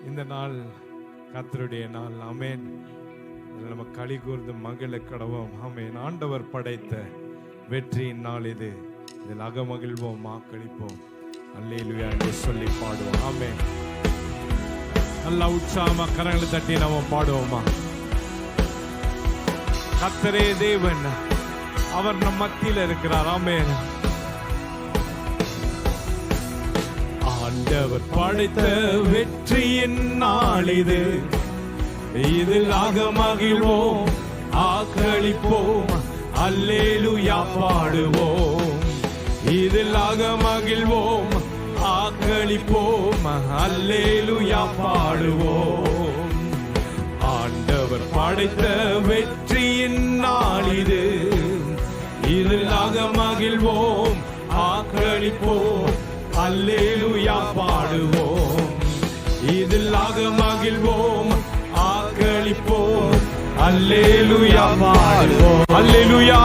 இந்த நாள் கர்த்தருடைய நாள். ஆமென். நம்ம களி கூர்ந்து மகிழ கடவோம். ஆமென். ஆண்டவர் படைத்த வெற்றியின் நாள் இது. இதில் அகமகிழ்வோம், ஆக்களிப்போம். அல்லேலூயா என்று சொல்லி பாடுவோம். ஆமென். நல்லா உற்சாகமா கரங்களை தட்டி நாம பாடுவோமா? கர்த்தரே தேவன், அவர் நம் மத்தியில் இருக்கிறார். ஆமென். ஆண்டவர் படைத்த வெற்றியின் நாள் இது. இதில் அகமகிழ்வோம், ஆக்களிப்போம், அல்லேலூயா பாடுவோம். இதில் அகமகிழ்வோம், ஆக்களிப்போம், அல்லேலூயா பாடுவோம். ஆண்டவர் படைத்த வெற்றியின் நாள் இது. இதில் அகமகிழ்வோம், ஆக்களிப்போம், அல்லேலூயா பாடுவோம். இதில் அகமகிழ்வோம், ஆக்களிப்போம், அல்லேலூயா பாடுவோம். அல்லேலூயா,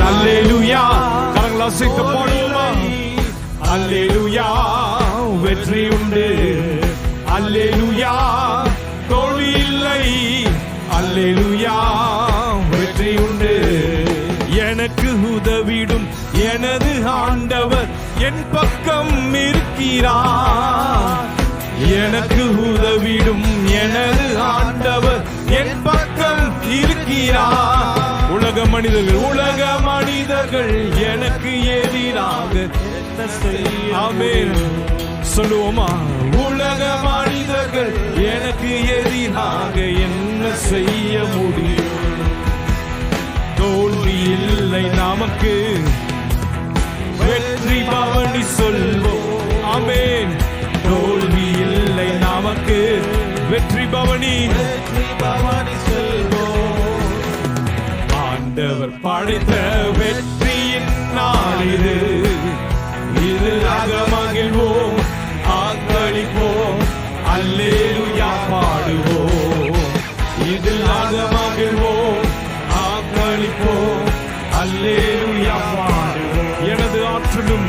அல்லேலூயா. கரங்களை அசைத்து பாடுவோமா? அல்லேலூயா, வெற்றி உண்டு. அல்லேலூயா, தோல்வி இல்லை. அல்லேலூயா, வெற்றி உண்டு. எனக்கு உதவிடும் எனது ஆண்டவர் என் பக்கம் இருக்கிறார். எனக்கு உதவிடும் எனது ஆண்டவர் என் பக்கம் இருக்கிறார். உலக மனிதர்கள் எனக்கு எதிராக என்ன செய்ய? ஆமென். சொல்லுவோமா? உலக மனிதர்கள் எனக்கு எதிராக என்ன செய்ய முடியும்? தோல்வி இல்லை நமக்கு, வெற்றி பவனி சொல்வோம். ஆமென். தோல்வி இல்லை நமக்கு, வெற்றி பவனி சொல்வோம். ஆண்டவர் படைத்த வெற்றியின் நாள் இது. இதில் அகமகிழ்வோம், ஆக்களிப்போம், அல்லேலூயா பாடுவோம். இதில் அகமகிழ்வோம், ஆக்களிப்போம், அல்லேலூயா பாடுவோம். எனது ஆற்றலும்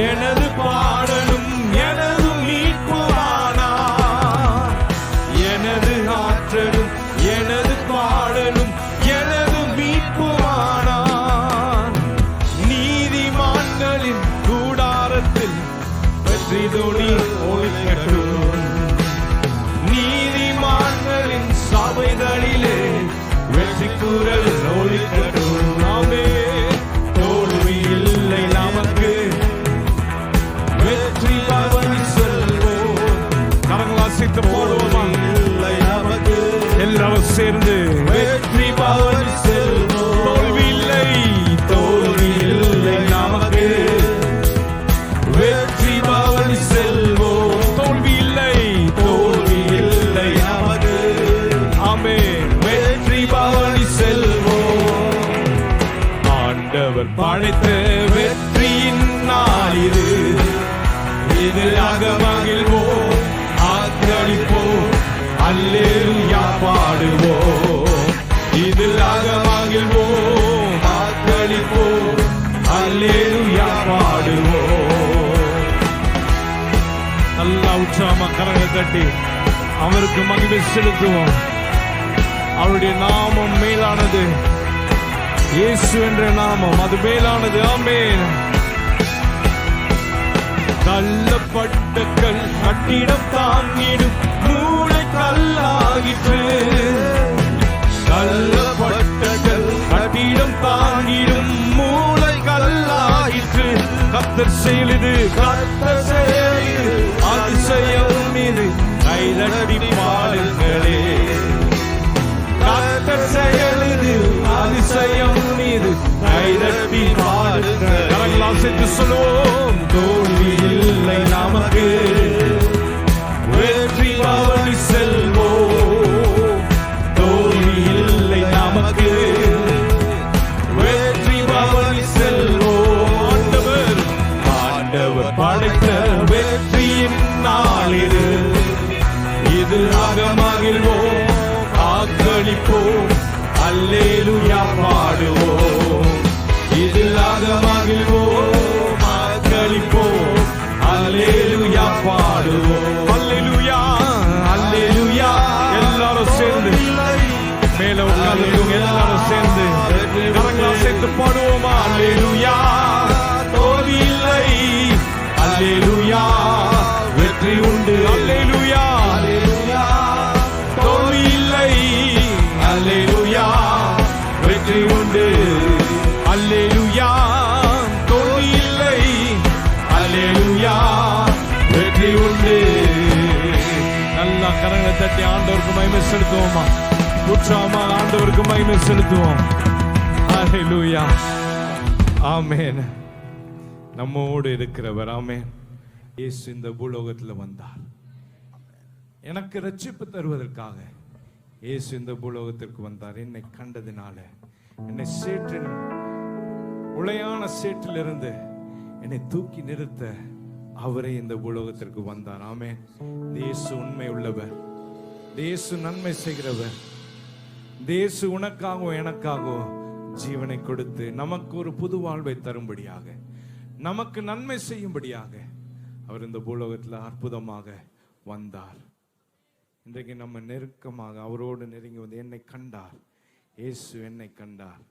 எனது பாடலும் எனது மீட்புமானார். எனது ஆற்றலும் எனது பாடலும் எனது மீட்புமானார். நீதிமான்களின் கூடாரத்தில் வெற்றி தொனி ஒலிக்கட்டும். நீதிமான்களின் சபைகளிலே வெற்றி குரல் ஒலிக்கட்டும். ஆமென். தோல்வி இல்லை நமக்கு, வெற்றி பவனி சொல்வோம். கரங்களை அசைத்து போடுவோமா? இல்லை நமக்கு, எல்லாரும் சேர்ந்து வெற்றி பவனி சொல்வோம். தோல்வி இல்லை, தோல்வி இல்லை நமக்கு, வெற்றி பவனி செல்வோம். தோல்வி இல்லை, தோல்வி இல்லை நமக்கு. ஆமென். வெற்றி பவனி செல்வோம். ஆண்டவர் படைத்த வெற்றியின் நாள் இது. இதில் அகமகிழ்வோம், ஆக்களிப்போம், அல்லேலூயா பாடுவோம். இதில் அகமகிழ்வோம், ஆக்களிப்போம், அல்லேலூயா பாடுவோம். நல்லா உற்சாகமா கரங்களை தட்டி அவருக்கு மகிமை செலுத்துவோம். அவருடைய நாமம் மேலானது. இயேசு என்ற நாமம் அது மேலானது. ஆமென். தள்ளப்பட்ட கல் கட்டிடம் தாங்கிடும் மூளை கல்லாகிற்று. தள்ளப்பட்ட கல் கட்டிடம் தாங்கிடும் மூளை கல்லாகிற்று. கர்த்தர் செயலிது, கர்த்தர் செயலிது, அதிசயம் இது. கைதட்டி பாடுங்களே. கர்த்தர் செயலிது, அதிசயம் இது. கைதட்டி பாடுங்கள். கரங்களை அசைத்து சொல்லுவோம். தோல்வி இல்லை நமக்கு, வெற்றி பவனி செல்வோம். தோல்வி இல்லை நமக்கு, வெற்றி பவனி செல்வோம். ஆண்டவர் படைத்த வெற்றியின் நாள் இது. இதில் அகமகிழ்வோம், ஆக்களிப்போம், அல்லேலூயா பாடுவோம். இதில் அகமகிழ்வோம், ஆக்களிப்போம், அல்லேலூயா பாடுவோம். உண்டு. நல்லா கரங்களை தட்டி ஆண்டவருக்கு மகிமை செலுத்துவோமா? உற்சாகமா ஆண்டவருக்கு மகிமை செலுத்துவோம். ஹல்லேலூயா. ஆமென். நம்மோடு இருக்கிறவர். ஆமென். இயேசு இந்த பூலோகத்தில் வந்தார். எனக்கு ரட்சிப்பு தருவதற்காக இயேசு இந்த பூலோகத்திற்கு வந்தார். என்னை கண்டதினால, என்னை சேற்றில், உளையான சேற்றிலிருந்து என்னை தூக்கி நிறுத்த அவரே இந்த பூலோகத்திற்கு வந்தார். ஆமென். இயேசு உண்மை உள்ளவர், இயேசு நன்மை செய்கிறவர், இயேசு உனக்காகவும் எனக்காகவும் ஜீவனை கொடுத்து நமக்கு ஒரு புது வாழ்வை தரும்படியாக, நமக்கு நன்மை செய்யும்படியாக அவர் இந்த பூலோகத்தில் அற்புதமாக வந்தார். இன்றைக்கு நம்ம நெருக்கமாக அவரோடு நெருங்கி வந்து என்னை கண்டார். இயேசு என்னை கண்டார்.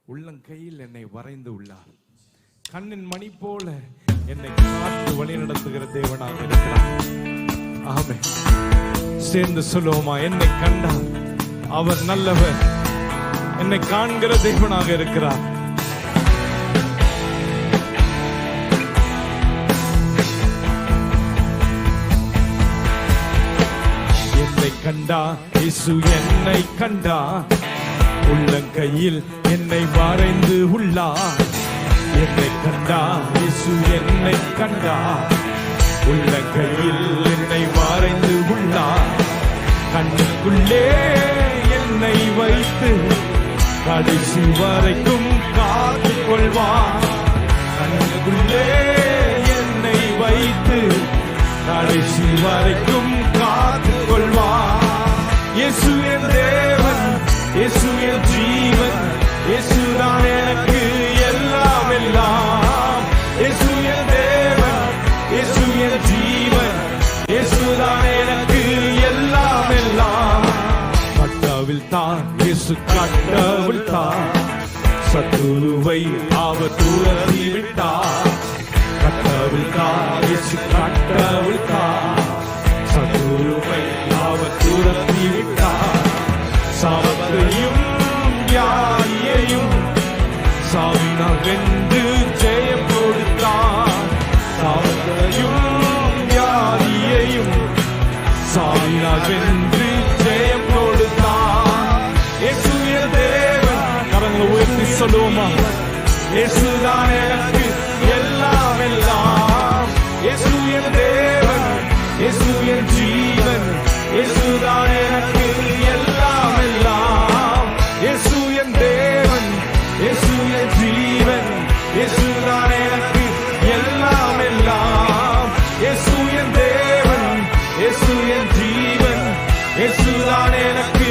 உள்ளங்கையில் என்னை வரைந்து உள்ளார். கண்ணின் மணி போல என்னை காத்து வழி நடத்துகிற தேவனாக இருக்கிறார். ஆமென். சேர்ந்து சொல்லுவோமா? என்னை கண்டார், அவர் நல்லவர், என்னை காண்கிற தேவனாக இருக்கிறார். என்னை கண்டா இயேசு, என்னை கண்டா, உள்ளங்கையில் என்னை வரைந்து உள்ளார். என்னை கண்டா இயேசு, என்னை கண்டா, உள்ளங்கையில் என்னை வரைந்து உள்ளார். கண்ணுக்குள்ளே என்னை வைத்து கடைசி வரைக்கும் காத்துக் கொள்வார். கண்ணுக்குள்ளே என்னை வைத்து கடைசி வரைக்கும் காத்துக் கொள்வார். இயேசு என் தேவன், இயேசு என் ஜீவன், இயேசுதான் எனக்கு எல்லாம் எல்லாம். இயேசு என் தேவன், இயேசு என் ஜீவன், இயேசுதான் எனக்கு எல்லாம் எல்லாம். கட்டவிழ்த்தார் இயேசு, கட்டவிழ்த்தார், சத்துருவை அவர் துரத்தி விட்டார். கட்டவிழ்த்தார் இயேசு, கட்டவிழ்த்தார், சத்துருவை அவர் துரத்தி விட்டார். சாபத்தையும் வியாதியையும் சாவினால் வென்று ஜெயம் கொடுத்தார். சாபத்தையும் வியாதியையும் சாவினால் வென்று ஜெயம் கொடுத்தார். இயேசு என் தேவன். கரங்களை உயர்த்தி சொல்லுவோமா? இயேசுதான் எனக்கு எல்லாம் எல்லாம். இயேசு என் தேவன், இயேசு என் ஜீவன், இயேசுதான் எனக்கு எல்லாம் எல்லாம். இயேசு என் தேவன், இயேசு என் ஜீவன், இயேசுதான் எனக்கு எல்லாம் எல்லாம். இயேசு என் தேவன், இயேசு என் ஜீவன், இயேசுதான் எனக்கு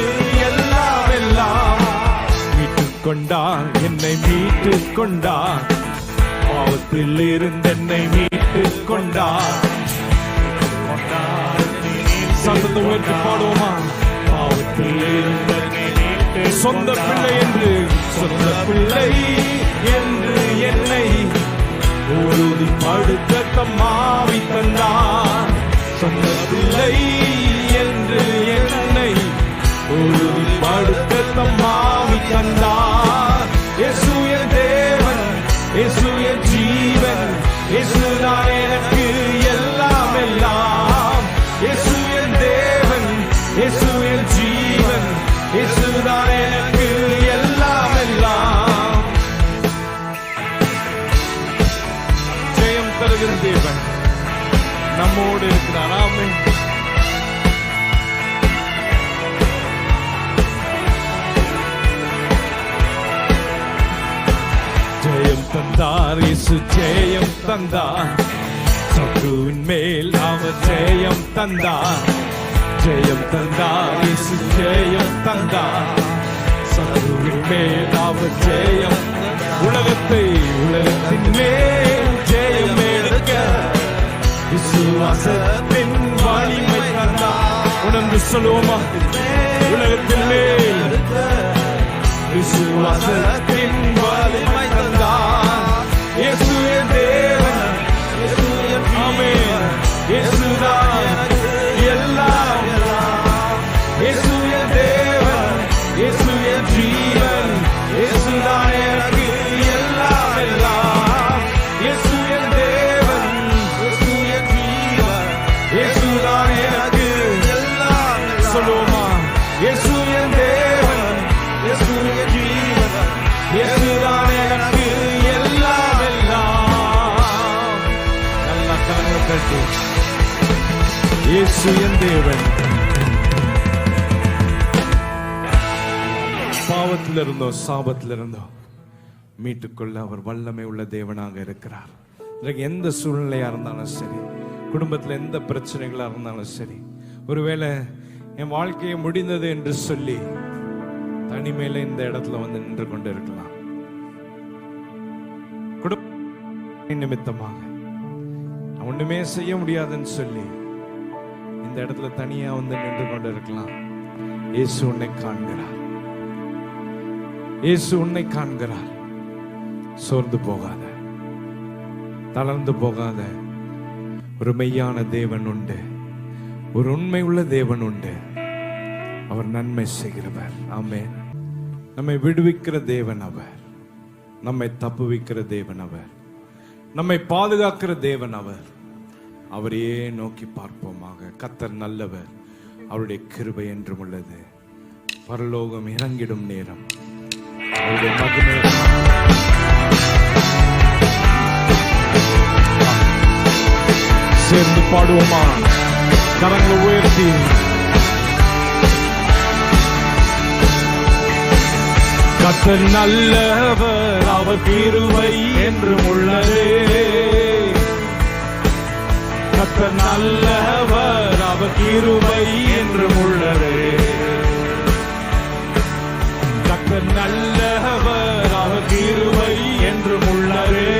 எல்லாம் எல்லாம். மீட்டுக் கொண்டார், என்னை மீட்டுக் கொண்டார், பாவத்தில் இருந்து என்னை மீட்டுக் கொண்டார். சத்தத்தை உயர்த்தி பாடுவோமா? பாவத்தில் இருந்து சொந்த பிள்ளை என்று, சொந்த பிள்ளை என்று என்னை உறுதிப்படுத்த தம்மாவி தந்தார். சொந்த பிள்ளை என்று என்னை உறுதிப்படுத்த தம்மாவி தந்தார். இயேசு என் தேவன், இயேசு என் ஜீவன், இயேசுதான் எனக்கு எல்லாம் எல்லாம். இயேசு என் தேவன், இயேசு என் ஜீவன், இயேசுதான் எனக்கு எல்லாம் எல்லாம். ஜெயம் தருகிற தேவன் நம்மோடு இருக்கிறார். ஆமென். ஜெயம் தந்தார் இயேசு, ஜெயம் தந்தார், சத்துருவின் மேல் அவர் ஜெயம் தந்தார். ஜெயம் தந்தார் இயேசு, ஜெயம் தந்தார், சத்துருவின் மேல் அவர் ஜெயம். உலகத்தின் மேல் ஜெயம் எடுக்க விசுவாசத்தின் வலிமை தந்தார். உணர்ந்து சொல்லுவோமா? உலகத்தின் மேல் விசுவாசத்தின் வலிமை தந்தார். இயேசு என் தேவன், ஆமென். இயேசுதான் எல்லாம் எல்லாம். இயேசு என் தேவன், இயேசு என் ஜீவன், இயேசுதான் எனக்கு எல்லாம் எல்லாம். இயேசு என் தேவன், இயேசு என் ஜீவன், இயேசு என் தேவன். பாவத்தில் இருந்தோம், சாபத்தில் இருந்தோம், மீட்டுக்கொள்ள அவர் வல்லமை உள்ள தேவனாக இருக்கிறார். எந்த சூழ்நிலையா இருந்தாலும் சரி, குடும்பத்தில் எந்த பிரச்சனைகளா இருந்தாலும் சரி, ஒருவேளை என் வாழ்க்கையை முடிந்தது என்று சொல்லி தனிமையில இந்த இடத்துல வந்து நின்று கொண்டு இருக்கலாம். குடும்ப நிமித்தமாக ஒண்ணுமே செய்ய முடியாதுன்னு சொல்லி இந்த இடத்துல தனியா வந்து நின்று கொண்டு இருக்கலாம். இயேசு உன்னை காண்கிறார். இயேசு உன்னை காண்கிறார். சோர்ந்து போகாத, தளர்ந்து போகாத. ஒரு மெய்யான தேவன் உண்டு, ஒரு உண்மை உள்ள தேவன் உண்டு. அவர் நன்மை செய்கிறவர். ஆமென். நம்மை விடுவிக்கிற தேவன் அவர், நம்மை தப்புவிக்கிற தேவன் அவர், நம்மை பாதுகாக்கிற தேவன் அவர். அவரையே நோக்கி பார்ப்போமாக. கர்த்தர் நல்லவர், அவருடைய கிருபை என்றும் உள்ளது. பரலோகம் இறங்கிடும் நேரம் அவருடைய மகிமை. சேர்ந்து பாடுவோமா? கரங்களை உயர்த்தி கர்த்தர் நல்லவர், அவர் கிருபை என்றும் உள்ளதே. கர்த்தர் நல்லவர், அவர் கிருபை என்றும் உள்ளதே. கர்த்தர் நல்லவர், அவர் கிருபை என்றும் உள்ளதே.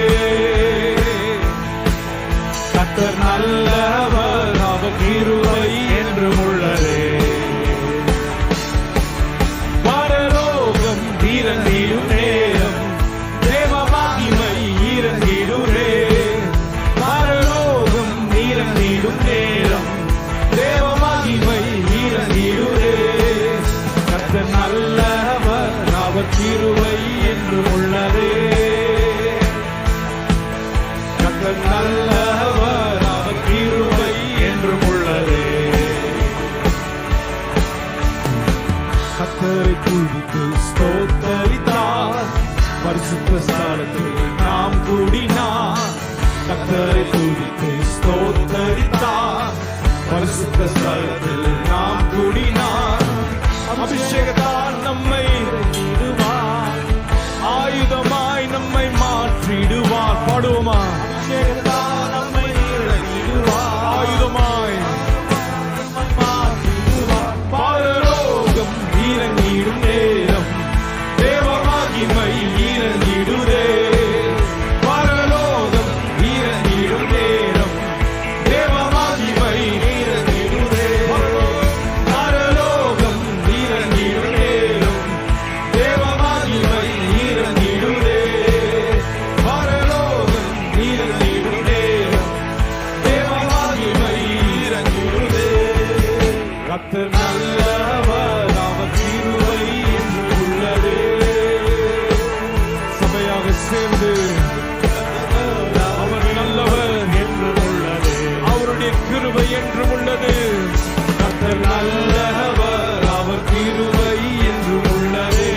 கர்த்தர் நல்லவர், அவர் கிருபை என்றும் உள்ளதே. பரலோகம் இறங்கிடும் நேரம், தேவ மகிமை இறங்கிடுமே. பரலோகம் இறங்கிடும் நேரம், தேவ மகிமை இறங்கிடுமே. கர்த்தர் நல்லவர், அவர் கிருபை என்றும் உள்ளதே. கர்த்தர் நல்லவர், அவர் கிருபை என்றும் உள்ளதே. கர்த்தரை துதித்து ஸ்தோத்தரித்தார், பரிசுத்த ஸ்தலத்தில் நாம் கூடினார். கர்த்தரை துதித்து ஸ்தோத்தரித்தார், பரிசுத்த ஸ்தலத்தில் நாம் கூடினார். அபிஷேகத்தால் நம்மை இடுவார், ஆயுதமாய் நம்மை மாற்றிடுவார். பாடுவோமா? அபிஷேகத்தால் நம்மை இடுவார், ஆயுதமாய் மாற்றிடுவார். பரலோகம் இறங்கிடும் நேரம், தேவ மகிமை இறங்கிடுதே. பரலோகம் இறங்கிடும் நேரம், தேவ மகிமை இறங்கிடுதே. பரலோகம் இறங்கிடும் நேரம், தேவ மகிமை இறங்கிடுதே. பரலோகம் இறங்கிடும் நேரம், தேவ மகிமை இறங்கிடுதே. கர்த்தர் நல்லவர், அவர் கிருபை என்றும் உள்ளதே. சபையாக சேர்ந்து அவர் நல்லவர் என்றும் உள்ளது, அவருடைய கிருபை என்றும் உள்ளது. கர்த்தர் நல்லவர், அவர் கிருபை என்றும் உள்ளதே.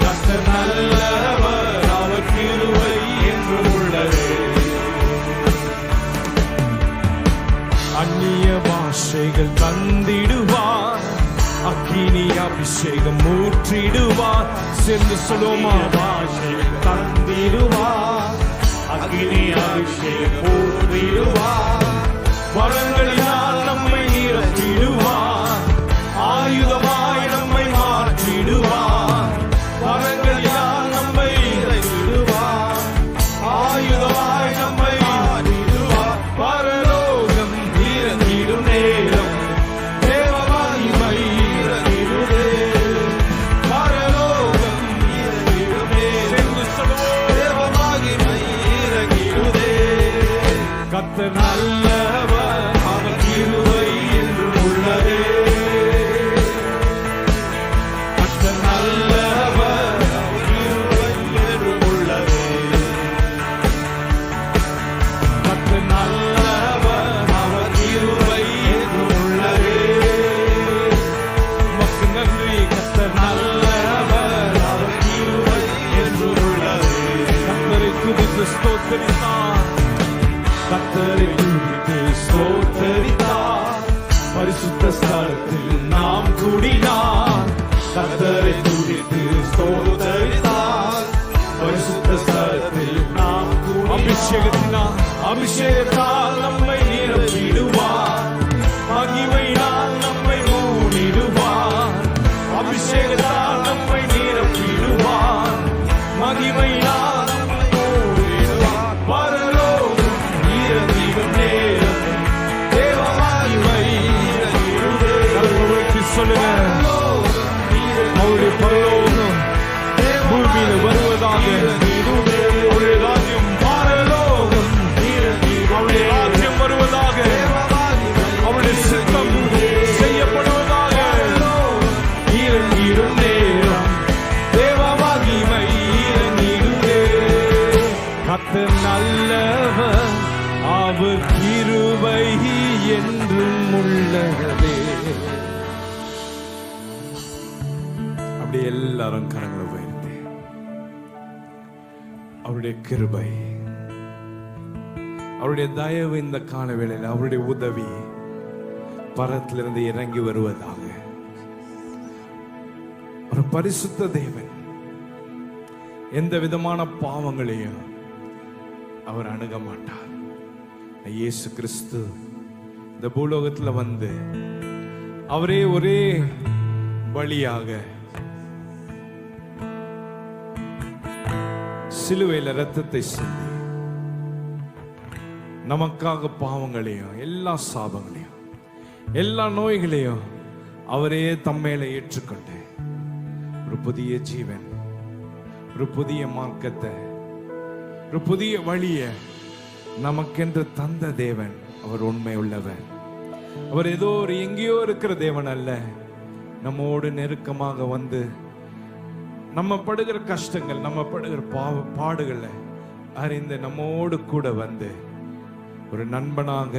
கர்த்தர் நல்லவர், அவர் கிருபை என்றும் உள்ளதே. அந்நிய பாஷைகள் தந்திடுவார், அக்கினி அபிஷேகம் ஊற்றிடுவார். சேர்ந்து சொல்லுவோமா? பாஷைகள் தந்திடுவார், அக்கினி அபிஷேகம் ஊற்றிடுவார். வரங்களினால் நம்மை நிரப்பிடுவார், ஆயுதமாய் நம்மை மாற்றிடுவார். வரங்களினால் நம்மை நிரப்பிடுவார், ஆயுதமாய் நம்மை மாற்றிடுவார். பரலோகம் இறங்கிடும் நேரம், தேவ மகிமை இறங்கிடுதே. பரலோகம் இறங்கிடும் நேரம், தேவ மகிமை இறங்கிடுதே. கர்த்தர் நல்லவர், அவர் கிருபை என்றும் உள்ளதே. கர்த்தர் நல்லவர், அவர் கிருபை என்றும் உள்ளதே. கர்த்தர் நல்லவர், அவர் கிருபை என்றும் உள்ளதே. உமக்கு நன்றி. கர்த்தர் நல்லவர், அவர் கிருபை என்றும் உள்ளதே. கர்த்தரை துதித்து ஸ்தோத்திரித்தார், கர்த்தரை துதித்து ஸ்தோத்தரித்தார். பரிசுத்த ஸ்தலத்தில் நாம் கூடினார். கர்த்தரை துதித்து ஸ்தோத்தரித்தார். பரிசுத்த ஸ்தலத்தில் நாம் கூடினார். அபிஷேகத்தால் நம்மை நிரப்பிடுவார். மகிமையினால் நம்மை மூடிடுவார். அபிஷேகத்தால் நம்மை நிரப்பிடுவார். மகிமையினால் நம்மை மூடிடுவார். பரலோகம் இறங்கிடும் நேரம் தேவ மகிமை சொல்லுங்க. அவருடைய பரலோகம் பூமியில் வருவதாக. அவருடைய ராஜ்யம் பரலோகம். அவருடைய ராஜ்யம் வருவதாக. அவருடைய சித்தம் செய்யப்படுவதாக. இறங்கிடும் நேரம் தேவ மகிமை இறங்கிடுவே. கர்த்தர் நல்லவர், அவர் கிருபை என்றும் உள்ளதே. அப்படி எல்லாரும் கரங்களை உயர்த்தி அவருடைய கிருபை, அவருடைய தயவு இந்த கால வேளையில், அவருடைய உதவி பரத்திலிருந்து இறங்கி வருவதாக. ஒரு பரிசுத்த தேவன் எந்த விதமான பாவங்களையும் அவர் அணுக மாட்டார். இயேசு கிறிஸ்து இந்த பூலோகத்தில் வந்து அவரே ஒரே பலியாக சிலுவையில் இரத்தத்தை சிந்தி நமக்காக பாவங்களையும் எல்லா சாபங்களையும் எல்லா நோய்களையும் அவரே தம்மேல ஏற்றுக்கொண்டு ஒரு புதிய ஜீவன், ஒரு புதிய மார்க்கத்தை, ஒரு புதிய வழிய நமக்கென்று தந்த தேவன். அவர் உண்மை உள்ளவர். அவர் ஏதோ ஒரு எங்கேயோ இருக்கிற தேவன் அல்ல. நம்மோடு நெருக்கமாக வந்து நம்ம படுகிற கஷ்டங்கள், நம்ம படுகிற பாடுகளை அறிந்து நம்மோடு கூட வந்து ஒரு நண்பனாக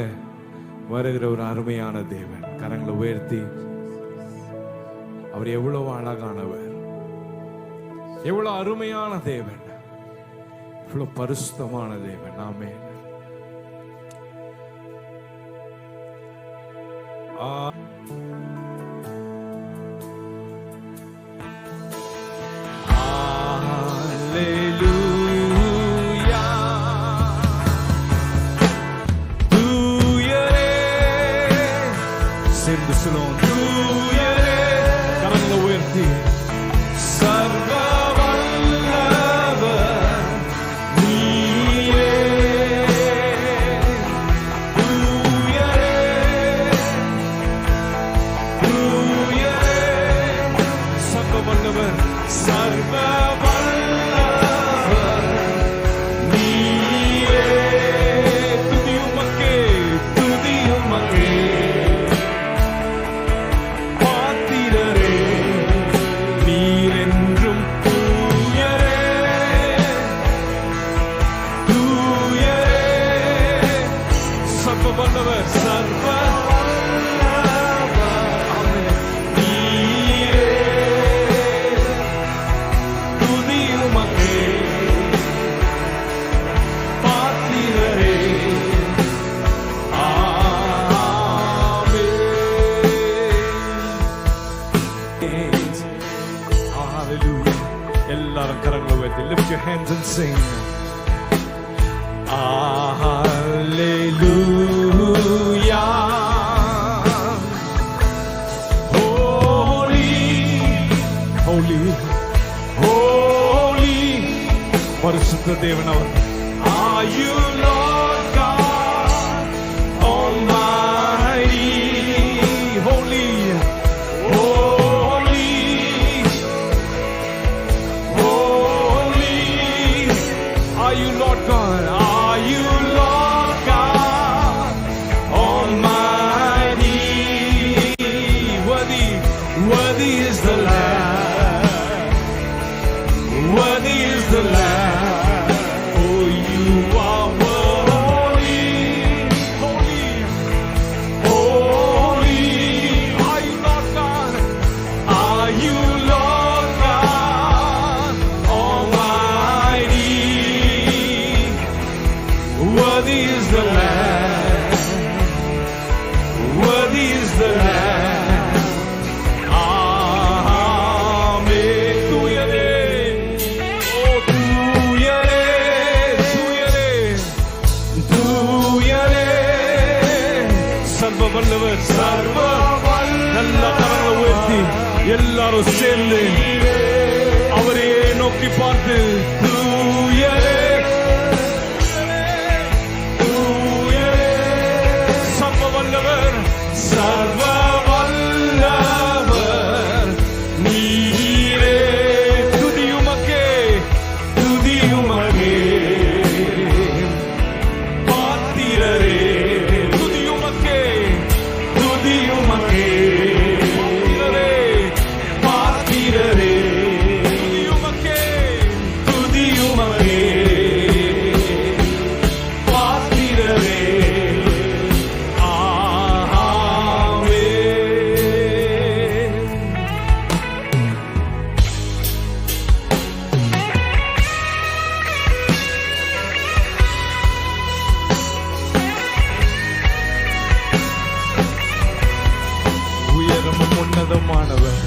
வருகிற ஒரு அருமையான தேவன். கரங்களை உயர்த்தி அவர் எவ்வளவு அழகானவர், எவ்வளவு அருமையான தேவன், எவ்வளவு பரிசுத்தமான தேவன். ஆமென். சேர்ந்து சொல்லுவோம். தூயரே, கரங்களை உயர்த்தி சர்வ வல்லவர் நீரே. தூயரே, தூயரே, சர்வ வல்லவர், சர்வ வல்லவர் நீரே. துதியுமக்கே, துதியுமக்கே lift your hands and sing. Hallelujah. Holy, holy, holy. பரிசுத்த தேவன் அவர். Are you Lord God Almighty? Holy, holy, holy. Are you Lord God? Are you Lord God Almighty? Worthy, worthy is the Lamb. Worthy is the Lamb. Oh, you are worthy. வல்லவர், சர்வ நல்ல கரங்களை உயர்த்தி எல்லாரும் சேர்ந்து அவரையே நோக்கி பார்த்து தூயரே சர்வ வல்லவர், சர்வ வல்லவர் நீரே. துதியுமக்கே துதியுமக்கே பாத்திரரே, துதியுமக்கே துதியுமக்கே பாத்திரரே, துதியுமக்கே துதியுமக்கே பாத்திரரே. உயரமும் உன்னதமானவர்,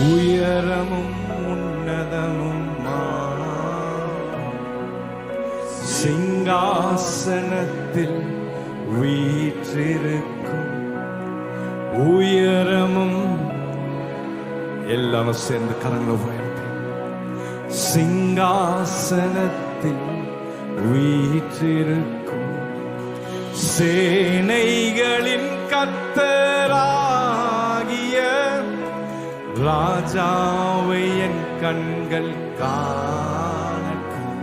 உயரமும் உன்னதமுமான சிங்காசனத்தில் வீற்றிருக்கும் உயரமும் எல்லாரும் சேர்ந்து கரங்களை உயர்த்தி சிங்காசனத்தில் வீற்றிருக்கும் சேனைகளின் கர்த்தராகிய ராஜாவை என் கண்கள் காணட்டும்.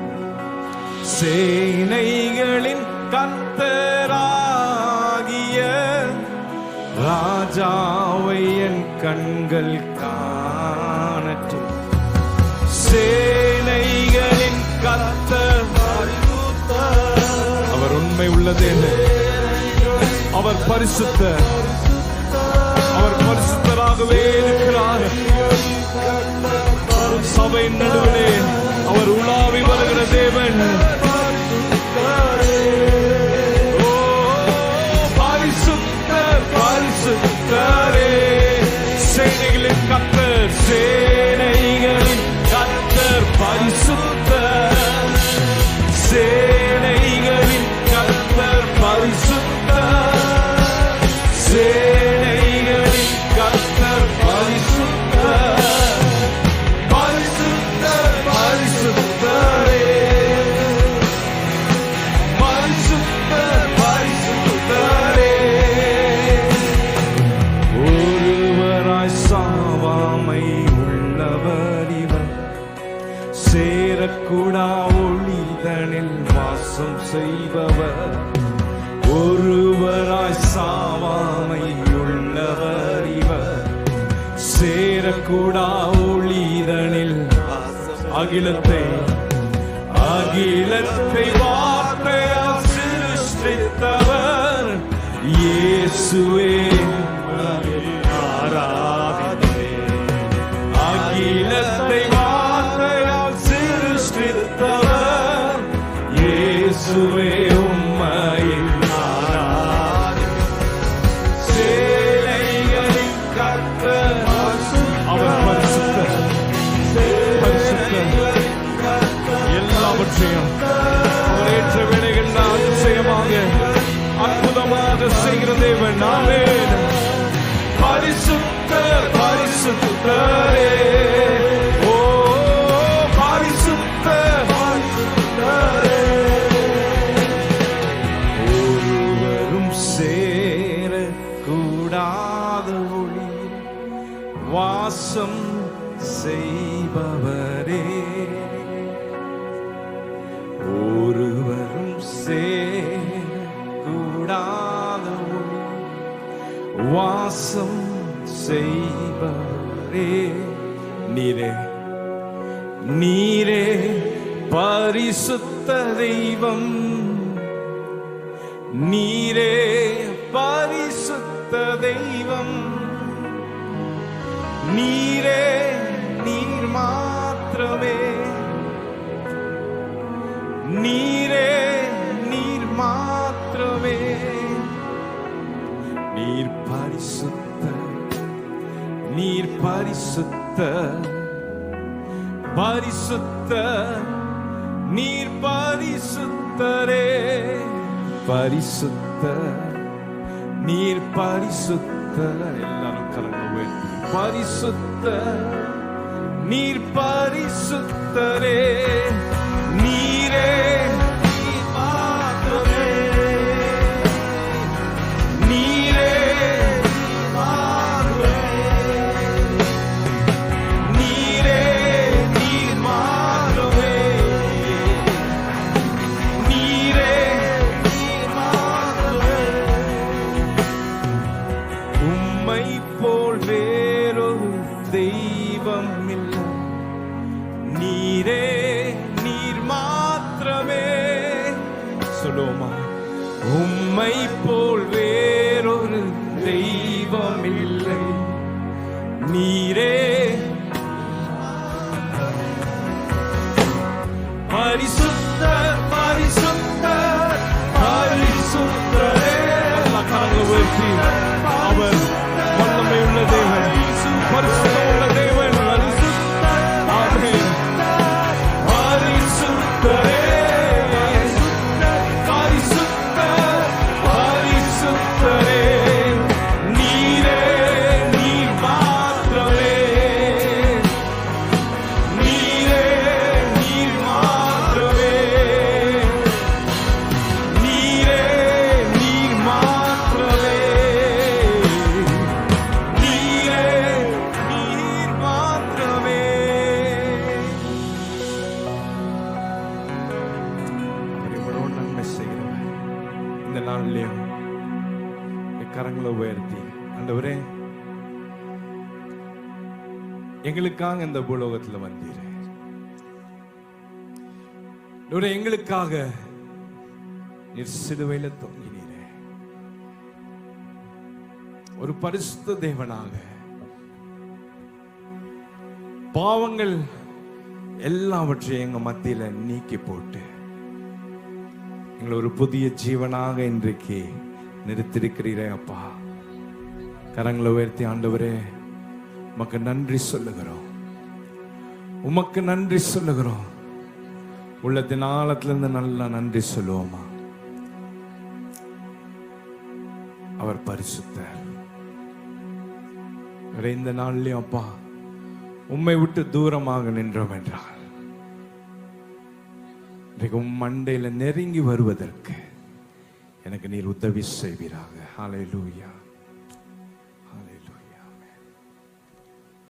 சேனைகளின் கர்த்தராகிய ராஜாவை என் கண்கள் காணட்டும். சேனைகளின் கர்த்தர் அவர் உண்மை உள்ளதே, அவர் பரிசுத்தர், அவர் பரிசுத்தராகவே இருக்கிறார். சபை நடுவிலே அவர் உலாவி வருகிற தேவன். ஓ பரிசுத்தர் பரிசுத்தரே, சேனைகளின் கர்த்தர், சேனைகளின் கர்த்தர் பரிசுத்தர், சேனைகளின் கர்த்தர் பரிசுத்தர், சேனைகளின் கர்த்தர் பரிசுத்தர், பரிசுத்தர் பரிசுத்தரே, பரிசுத்தர் பரிசுத்தரே. ஒருவராய் சாவாமை உள்ளவர் இவர், சேரக்கூடா ஒளிதனில் வாசம் செய்பவர். ஒருவராய் சாவாமை உள்ளவர் இவர், சேரக்கூடா ஒளிதனில் அகிலத்தை அகிலத்தை வார்த்தையால் சிருஷ்டித்தவர் இயேசுவே ஆராதிப்பே. அகிலத்தை வார்த்தையால் சிருஷ்டித்தவர் இயேசுவே உம்மையில் ஆராதிப்பே. சேனைகளின் கர்த்தர் அவர் பரிசுத்தர், பரிசுத்தர். எல்லாவற்றையும் அவர் ஏற்ற வேளைகள் அதிசயமாக அற்புதமாக செய்கிற தேவன். ஆமென். பரிசுத்தர் பரிசுத்தரே, ஓ பரிசுத்தர் பரிசுத்தரே. ஒருவரும் சேர கூடாத ஒளி வாசம் செய்பவரே, ஒருவரும் சேர கூடாத ஒளி வாசம் செய்பவரே. நீரே நீரே பரிசுத்த தெய்வம், நீரே பரிசுத்த தெய்வம், நீரே நீர் மாத்திரமே, நீரே நீர் மாத்திரமே. நீர் பரிசுத்த, நீர் பரிசுத்த, பரிசுத்த நீர் பரிசுத்தரே, பரிசுத்தர், நீர் பரிசுத்தர். எல்லாரும் கரங்களை உயர்த்தி பரிசுத்தர், நீர் பரிசுத்தரே, நீரே உம்மை போல் வேறொரு தெய்வம் இல்லை, நீரே பரிசுத்தர், பரிசுத்தர், பரிசுத்தரே. அவர் வல்லமை உள்ள தேவன், பரிசுத்தம் உள்ள தேவன். ஆமென். பரிசுத்தரே, கரங்களை உயர்த்தி ஆண்டவரே, எங்களுக்காக இந்த பூலோகத்தில் வந்தீரே, எங்களுக்காக நீர் சிலுவையில தொங்கினீரே. ஒரு பரிசுத்த தேவனாக பாவங்கள் எல்லாவற்றையும் எங்க மத்தியில நீக்கி போட்டு எங்களை ஒரு புதிய ஜீவனாக இன்றைக்கு நிறுத்திருக்கிறீரே அப்பா. கரங்களை உயர்த்தி ஆண்டவரே, உமக்கு நன்றி சொல்லுகிறோம், உமக்கு நன்றி சொல்லுகிறோம். உள்ளத்தின் ஆழத்திலிருந்து நல்லா நன்றி சொல்லுவோமா. அவர் பரிசுத்தர். இந்த நாள்லயும் அப்பா உம்மை விட்டு தூரமாக நின்றோம் என்றால் உம் மண்டையில நெருங்கி வருவதற்கு எனக்கு நீர் உதவி செய்வீராக. ஹல்லேலூயா.